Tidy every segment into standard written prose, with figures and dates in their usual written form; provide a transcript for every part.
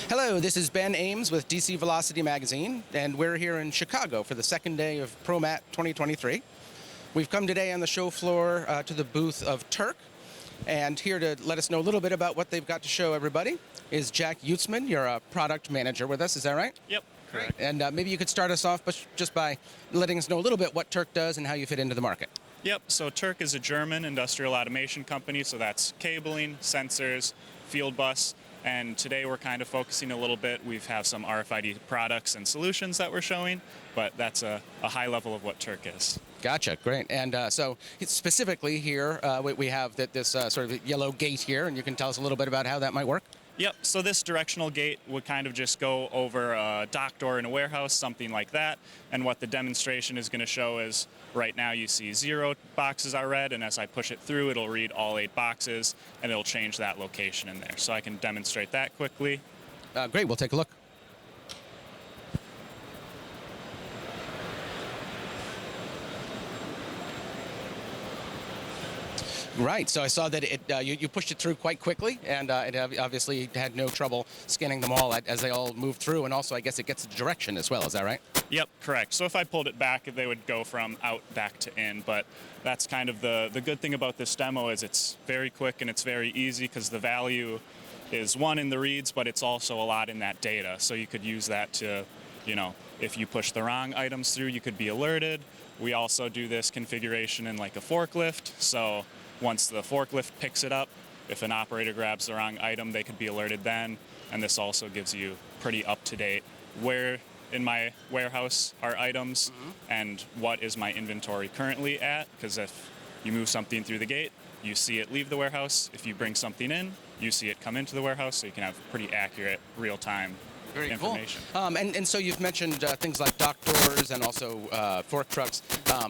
Hello, this is Ben Ames with DC Velocity Magazine, and we're here in Chicago for the second day of Promat 2023. We've come today on the show floor to the booth of Turck, and here to let us know a little bit about what they've got to show everybody is Jack Utzman. You're a product manager with us, is that right? Yep, correct. And maybe you could start us off just by letting us know a little bit what Turck does and how you fit into the market. Yep, so Turck is a German industrial automation company, so that's cabling, sensors, field bus, and today we're kind of focusing a little bit. We have some RFID products and solutions that we're showing, but that's a high level of what Turck is. Gotcha, great. And so specifically here, we have this sort of yellow gate here, and you can tell us a little bit about how that might work? Yep, so this directional gate would kind of just go over a dock door in a warehouse, something like that. And what the demonstration is going to show is right now you see 0 boxes are read, and as I push it through, it'll read all 8 boxes, and it'll change that location in there. So I can demonstrate that quickly. Great, we'll take a look. Right, so I saw that you pushed it through quite quickly, and it obviously had no trouble scanning them all as they all moved through, and also I guess it gets the direction as well, is that right? Yep, correct. So if I pulled it back, they would go from out back to in, but that's kind of the good thing about this demo is it's very quick and it's very easy because the value is one in the reads, but it's also a lot in that data. So you could use that to, if you push the wrong items through, you could be alerted. We also do this configuration in like a forklift, so once the forklift picks it up, if an operator grabs the wrong item, they could be alerted then. And this also gives you pretty up-to-date where in my warehouse are items and what is my inventory currently at. Because if you move something through the gate, you see it leave the warehouse. If you bring something in, you see it come into the warehouse, so you can have pretty accurate, real-time information. Cool. And so you've mentioned things like dock doors and also fork trucks.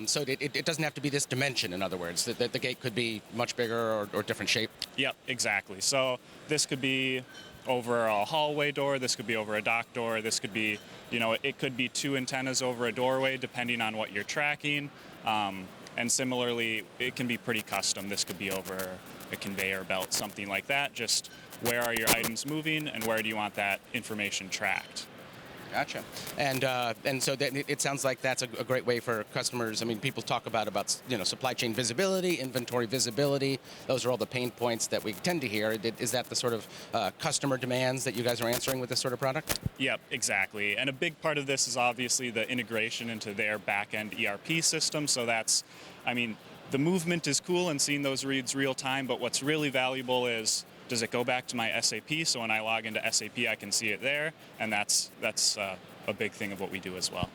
So it doesn't have to be this dimension, in other words, that the gate could be much bigger or different shape. Yep, exactly. So this could be over a hallway door, this could be over a dock door, this could be, it could be 2 antennas over a doorway depending on what you're tracking. And similarly, it can be pretty custom. This could be over a conveyor belt, something like that. Just where are your items moving and where do you want that information tracked? Gotcha. And so it sounds like that's a great way for customers. I mean, people talk about supply chain visibility, inventory visibility. Those are all the pain points that we tend to hear. Is that the sort of customer demands that you guys are answering with this sort of product? Yep, exactly. And a big part of this is obviously the integration into their back-end ERP system. So the movement is cool and seeing those reads real time, but what's really valuable is, does it go back to my SAP? So when I log into SAP, I can see it there, and that's a big thing of what we do as well.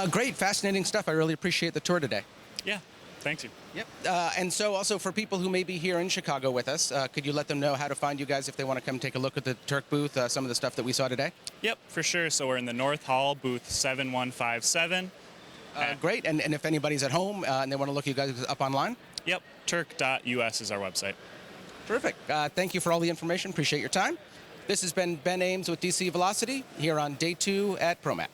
Great, fascinating stuff. I really appreciate the tour today. Yeah, thank you. Yep. And so also for people who may be here in Chicago with us, could you let them know how to find you guys if they want to come take a look at the Turck booth, some of the stuff that we saw today? Yep, for sure. So we're in the North Hall, booth 7157. Great. And if anybody's at home and they want to look you guys up online? Yep, turck.us is our website. Terrific. Thank you for all the information. Appreciate your time. This has been Ben Ames with DC Velocity here on day 2 at Promat.